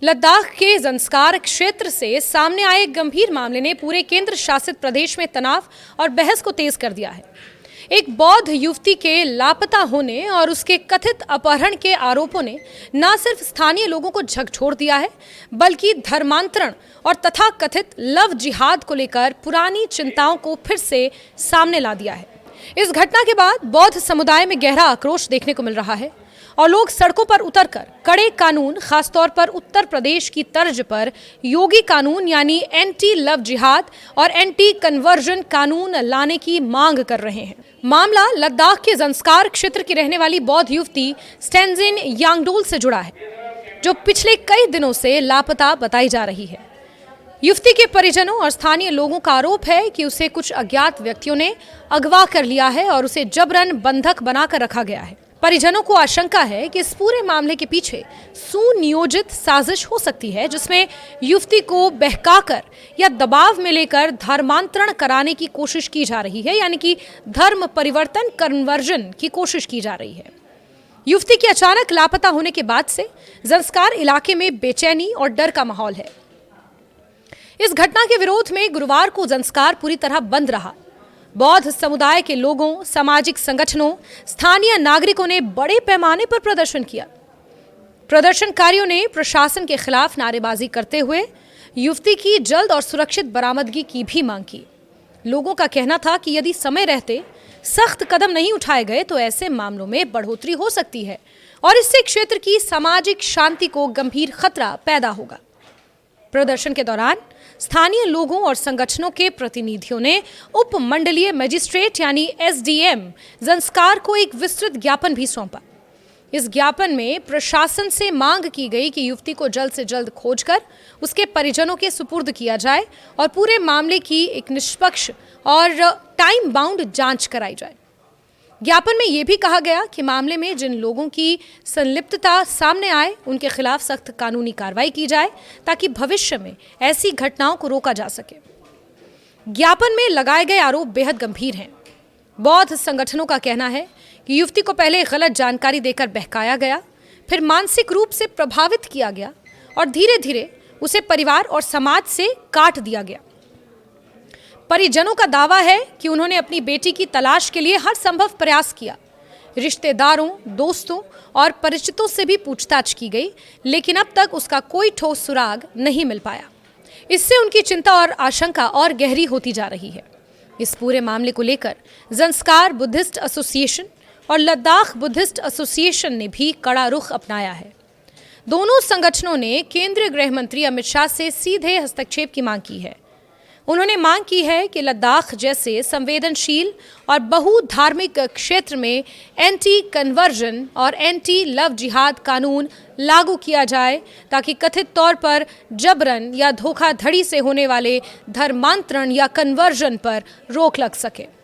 लद्दाख के ज़ंस्कार क्षेत्र से सामने आए एक गंभीर मामले ने पूरे केंद्र शासित प्रदेश में तनाव और बहस को तेज कर दिया है। एक बौद्ध युवती के लापता होने और उसके कथित अपहरण के आरोपों ने न सिर्फ स्थानीय लोगों को झकझोर दिया है, बल्कि धर्मांतरण और तथाकथित लव जिहाद को लेकर पुरानी चिंताओं को फिर से सामने ला दिया है। इस घटना के बाद बौद्ध समुदाय में गहरा आक्रोश देखने को मिल रहा है और लोग सड़कों पर उतरकर कड़े कानून, खासतौर पर उत्तर प्रदेश की तर्ज पर योगी कानून यानी एंटी लव जिहाद और एंटी कन्वर्जन कानून लाने की मांग कर रहे हैं। मामला लद्दाख के ज़ंस्कार क्षेत्र की रहने वाली बौद्ध युवती स्टेंजिन यांगडोल से जुड़ा है, जो पिछले कई दिनों से लापता बताई जा रही है। युवती के परिजनों और स्थानीय लोगों का आरोप है कि उसे कुछ अज्ञात व्यक्तियों ने अगवा कर लिया है और उसे जबरन बंधक बनाकर रखा गया है। परिजनों को आशंका है कि इस पूरे मामले के पीछे सुनियोजित साजिश हो सकती है, जिसमें युवती को बहकाकर या दबाव में लेकर धर्मांतरण कराने की कोशिश की जा रही है, यानी कि धर्म परिवर्तन कन्वर्जन की कोशिश की जा रही है। युवती के अचानक लापता होने के बाद से ज़ंस्कार इलाके में बेचैनी और डर का माहौल है। इस घटना के विरोध में गुरुवार को ज़ंस्कार पूरी तरह बंद रहा। बौद्ध समुदाय के लोगों, सामाजिक संगठनों, स्थानीय नागरिकों ने बड़े पैमाने पर प्रदर्शन किया। प्रदर्शनकारियों ने प्रशासन के खिलाफ नारेबाजी करते हुए युवती की जल्द और सुरक्षित बरामदगी की भी मांग की। लोगों का कहना था कि यदि समय रहते सख्त कदम नहीं उठाए गए तो ऐसे मामलों में बढ़ोतरी हो सकती है और इससे क्षेत्र की सामाजिक शांति को गंभीर खतरा पैदा होगा। प्रदर्शन के दौरान स्थानीय लोगों और संगठनों के प्रतिनिधियों ने उप मंडलीय मजिस्ट्रेट यानी एसडीएम ज़ंस्कार को एक विस्तृत ज्ञापन भी सौंपा। इस ज्ञापन में प्रशासन से मांग की गई कि युवती को जल्द से जल्द खोजकर उसके परिजनों के सुपुर्द किया जाए और पूरे मामले की एक निष्पक्ष और टाइम बाउंड जांच कराई जाए। ज्ञापन में यह भी कहा गया कि मामले में जिन लोगों की संलिप्तता सामने आए उनके खिलाफ सख्त कानूनी कार्रवाई की जाए ताकि भविष्य में ऐसी घटनाओं को रोका जा सके। ज्ञापन में लगाए गए आरोप बेहद गंभीर हैं। बौद्ध संगठनों का कहना है कि युवती को पहले गलत जानकारी देकर बहकाया गया, फिर मानसिक रूप से प्रभावित किया गया और धीरे धीरे उसे परिवार और समाज से काट दिया गया। परिजनों का दावा है कि उन्होंने अपनी बेटी की तलाश के लिए हर संभव प्रयास किया। रिश्तेदारों, दोस्तों और परिचितों से भी पूछताछ की गई, लेकिन अब तक उसका कोई ठोस सुराग नहीं मिल पाया। इससे उनकी चिंता और आशंका और गहरी होती जा रही है। इस पूरे मामले को लेकर ज़ंस्कार बुद्धिस्ट एसोसिएशन और लद्दाख बुद्धिस्ट एसोसिएशन ने भी कड़ा रुख अपनाया है। दोनों संगठनों ने केंद्रीय गृह मंत्री अमित शाह से सीधे हस्तक्षेप की मांग की है। उन्होंने मांग की है कि लद्दाख जैसे संवेदनशील और बहुधार्मिक क्षेत्र में एंटी कन्वर्जन और एंटी लव जिहाद कानून लागू किया जाए ताकि कथित तौर पर जबरन या धोखाधड़ी से होने वाले धर्मांतरण या कन्वर्जन पर रोक लग सके।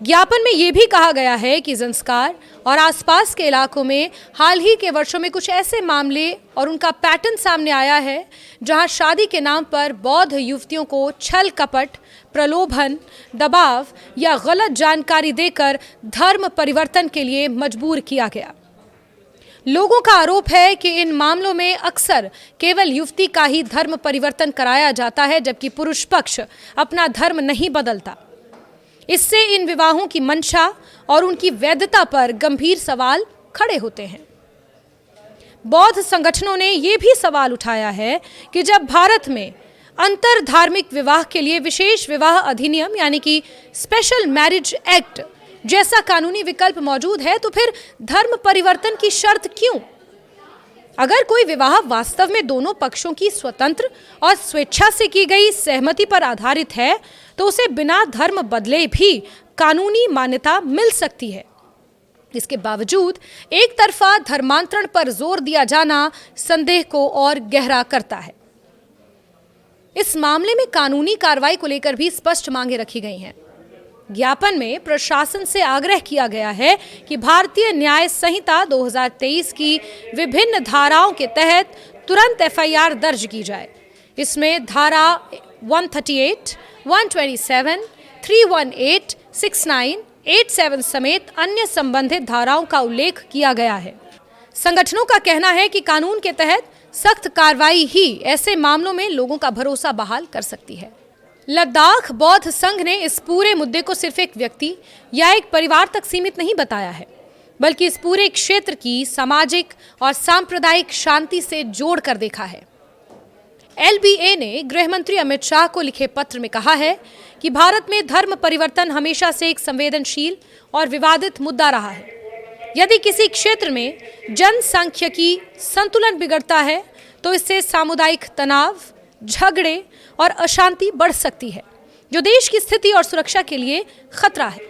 ज्ञापन में यह भी कहा गया है कि ज़ंस्कार और आसपास के इलाकों में हाल ही के वर्षों में कुछ ऐसे मामले और उनका पैटर्न सामने आया है जहां शादी के नाम पर बौद्ध युवतियों को छल कपट, प्रलोभन, दबाव या गलत जानकारी देकर धर्म परिवर्तन के लिए मजबूर किया गया। लोगों का आरोप है कि इन मामलों में अक्सर केवल युवती का ही धर्म परिवर्तन कराया जाता है, जबकि पुरुष पक्ष अपना धर्म नहीं बदलता। इससे इन विवाहों की मंशा और उनकी वैधता पर गंभीर सवाल खड़े होते हैं। बौद्ध संगठनों ने यह भी सवाल उठाया है कि जब भारत में अंतर धार्मिक विवाह के लिए विशेष विवाह अधिनियम यानी कि स्पेशल मैरिज एक्ट जैसा कानूनी विकल्प मौजूद है, तो फिर धर्म परिवर्तन की शर्त क्यों? अगर कोई विवाह वास्तव में दोनों पक्षों की स्वतंत्र और स्वेच्छा से की गई सहमति पर आधारित है, तो उसे बिना धर्म बदले भी कानूनी मान्यता मिल सकती है। इसके बावजूद एक तरफा धर्मांतरण पर जोर दिया जाना संदेह को और गहरा करता है। इस मामले में कानूनी कार्रवाई को लेकर भी स्पष्ट मांगे रखी गई हैं। ज्ञापन में प्रशासन से आग्रह किया गया है कि भारतीय न्याय संहिता 2023 की विभिन्न धाराओं के तहत तुरंत एफआईआर दर्ज की जाए। इसमें धारा 138, 127, 318, 69, 87 समेत अन्य संबंधित धाराओं का उल्लेख किया गया है। संगठनों का कहना है कि कानून के तहत सख्त कार्रवाई ही ऐसे मामलों में लोगों का भरोसा बहाल कर सकती है। लद्दाख बौद्ध संघ ने इस पूरे मुद्दे को सिर्फ एक व्यक्ति या एक परिवार तक सीमित नहीं बताया है, बल्कि इस पूरे क्षेत्र की सामाजिक और सांप्रदायिक शांति से जोड़कर देखा है। LBA ने गृह मंत्री अमित शाह को लिखे पत्र में कहा है कि भारत में धर्म परिवर्तन हमेशा से एक संवेदनशील और विवादित मुद्दा रहा है। यदि किसी क्षेत्र में जनसांख्यिकी संतुलन बिगड़ता है तो इससे सामुदायिक तनाव, झगड़े और अशांति बढ़ सकती है, जो देश की स्थिति और सुरक्षा के लिए खतरा है।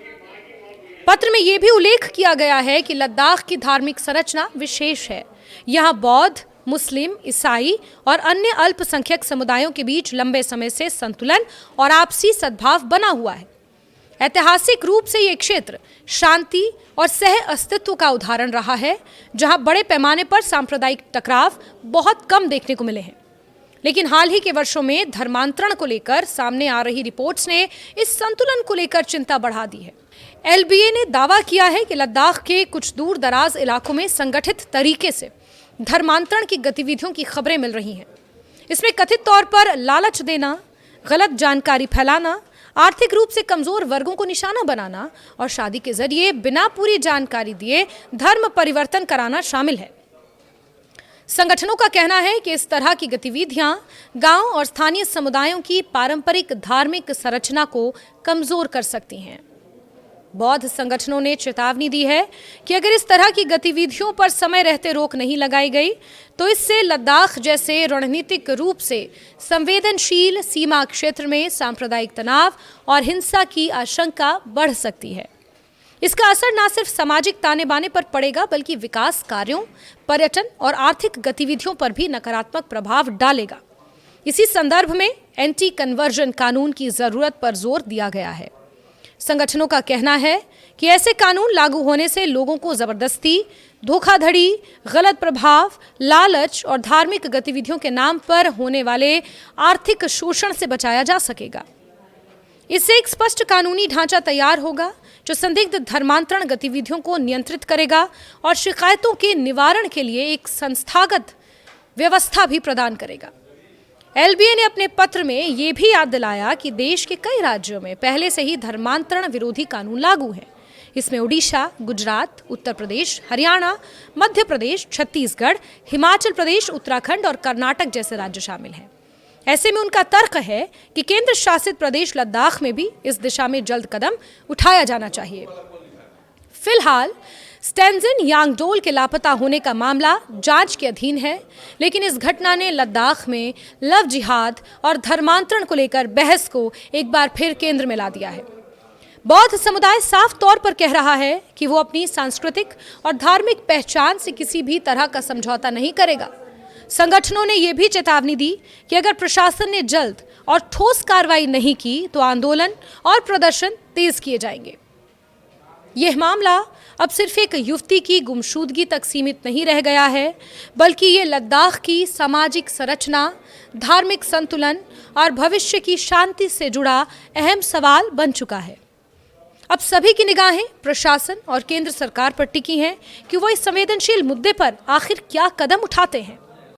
पत्र में यह भी उल्लेख किया गया है कि लद्दाख की धार्मिक संरचना विशेष है। यहाँ बौद्ध, मुस्लिम, ईसाई और अन्य अल्पसंख्यक समुदायों के बीच लंबे समय से संतुलन और आपसी सद्भाव बना हुआ है। ऐतिहासिक रूप से ये क्षेत्र शांति और सह अस्तित्व का उदाहरण रहा है, जहां बड़े पैमाने पर सांप्रदायिक टकराव बहुत कम देखने को मिले हैं। लेकिन हाल ही के वर्षों में धर्मांतरण को लेकर सामने आ रही रिपोर्ट्स ने इस संतुलन को लेकर चिंता बढ़ा दी है। LBA ने दावा किया है कि लद्दाख के कुछ दूर दराज इलाकों में संगठित तरीके से धर्मांतरण की गतिविधियों की खबरें मिल रही हैं। इसमें कथित तौर पर लालच देना, गलत जानकारी फैलाना, आर्थिक रूप से कमजोर वर्गों को निशाना बनाना और शादी के जरिए बिना पूरी जानकारी दिए धर्म परिवर्तन कराना शामिल है। संगठनों का कहना है कि इस तरह की गतिविधियां गांव और स्थानीय समुदायों की पारंपरिक धार्मिक संरचना को कमजोर कर सकती हैं। बौद्ध संगठनों ने चेतावनी दी है कि अगर इस तरह की गतिविधियों पर समय रहते रोक नहीं लगाई गई तो इससे लद्दाख जैसे रणनीतिक रूप से संवेदनशील सीमा क्षेत्र में सांप्रदायिक तनाव और हिंसा की आशंका बढ़ सकती है। इसका असर न सिर्फ सामाजिक ताने बाने पर पड़ेगा, बल्कि विकास कार्यों, पर्यटन और आर्थिक गतिविधियों पर भी नकारात्मक प्रभाव डालेगा। इसी संदर्भ में एंटी कन्वर्जन कानून की जरूरत पर जोर दिया गया है। संगठनों का कहना है कि ऐसे कानून लागू होने से लोगों को जबरदस्ती, धोखाधड़ी, गलत प्रभाव, लालच और धार्मिक गतिविधियों के नाम पर होने वाले आर्थिक शोषण से बचाया जा सकेगा। इससे एक स्पष्ट कानूनी ढांचा तैयार होगा जो संदिग्ध धर्मांतरण गतिविधियों को नियंत्रित करेगा और शिकायतों के निवारण के लिए एक संस्थागत व्यवस्था भी प्रदान करेगा। LBA ने अपने पत्र में ये भी याद दिलाया कि देश के कई राज्यों में पहले से ही धर्मांतरण विरोधी कानून लागू हैं। इसमें ओडिशा, गुजरात, उत्तर प्रदेश, हरियाणा, मध्य प्रदेश, छत्तीसगढ़, हिमाचल प्रदेश, उत्तराखंड और कर्नाटक जैसे राज्य शामिल हैं। ऐसे में उनका तर्क है कि केंद्र शासित प्रदेश लद्दाख में भी इस दिशा में जल्द कदम उठाया जाना चाहिए। फिलहाल स्टेंजिन यांगडोल के लापता होने का मामला जांच के अधीन है, लेकिन इस घटना ने लद्दाख में लव जिहाद और धर्मांतरण को लेकर बहस को एक बार फिर केंद्र में ला दिया है। बौद्ध समुदाय साफ तौर पर कह रहा है कि वो अपनी सांस्कृतिक और धार्मिक पहचान से किसी भी तरह का समझौता नहीं करेगा। संगठनों ने यह भी चेतावनी दी कि अगर प्रशासन ने जल्द और ठोस कार्रवाई नहीं की तो आंदोलन और प्रदर्शन तेज किए जाएंगे। यह मामला अब सिर्फ एक युवती की गुमशुदगी तक सीमित नहीं रह गया है, बल्कि ये लद्दाख की सामाजिक संरचना, धार्मिक संतुलन और भविष्य की शांति से जुड़ा अहम सवाल बन चुका है। अब सभी की निगाहें प्रशासन और केंद्र सरकार पर टिकी हैं कि वो इस संवेदनशील मुद्दे पर आखिर क्या कदम उठाते हैं।